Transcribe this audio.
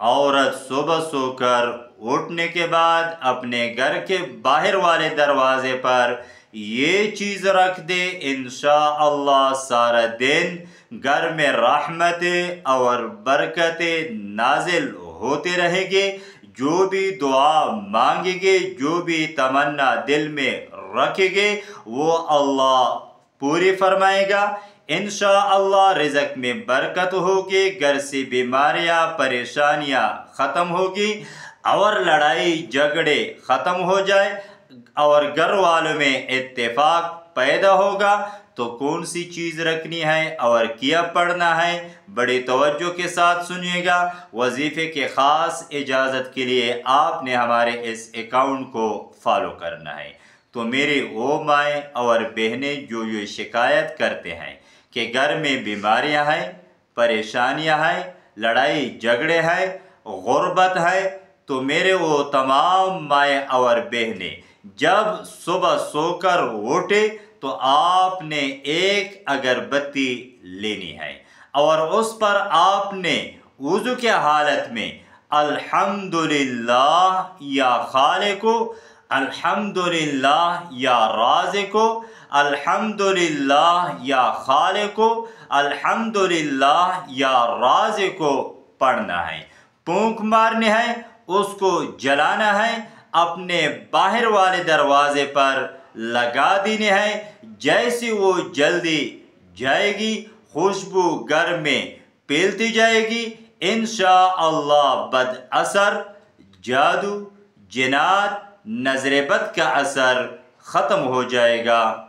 عورت صبح سو کر اٹھنے کے بعد اپنے گھر کے باہر والے دروازے پر یہ چیز رکھ دے، انشاءاللہ سارا دن گھر میں رحمتیں اور برکتیں نازل ہوتے رہے گی۔ جو بھی دعا مانگے گے، جو بھی تمنا دل میں رکھے گے، وہ اللہ پوری فرمائے گا۔ انشاءاللہ رزق میں برکت ہوگی، گھر سے بیماریاں پریشانیاں ختم ہوگی، اور لڑائی جھگڑے ختم ہو جائے، اور گھر والوں میں اتفاق پیدا ہوگا۔ تو کون سی چیز رکھنی ہے اور کیا پڑھنا ہے، بڑی توجہ کے ساتھ سنیے گا۔ وظیفے کے خاص اجازت کے لیے آپ نے ہمارے اس اکاؤنٹ کو فالو کرنا ہے۔ تو میرے وہ مائیں اور بہنیں جو یہ شکایت کرتے ہیں کہ گھر میں بیماریاں ہیں، پریشانیاں ہیں، لڑائی جھگڑے ہیں، غربت ہے، تو میرے وہ تمام مائیں اور بہنیں جب صبح سو کر اٹھے تو آپ نے ایک اگربتی لینی ہے، اور اس پر آپ نے وضو کے حالت میں الحمدللہ یا خالقو، الحمدللہ یا رازقو، الحمدللہ یا خالقو، الحمدللہ یا رازقو پڑھنا ہے۔ پھونک مارنی ہے، اس کو جلانا ہے، اپنے باہر والے دروازے پر لگا دینی ہے۔ جیسے وہ جلدی جائے گی، خوشبو گھر میں پھیلتی جائے گی، انشاءاللہ بد اثر، جادو، جنات، نظر بد کا اثر ختم ہو جائے گا۔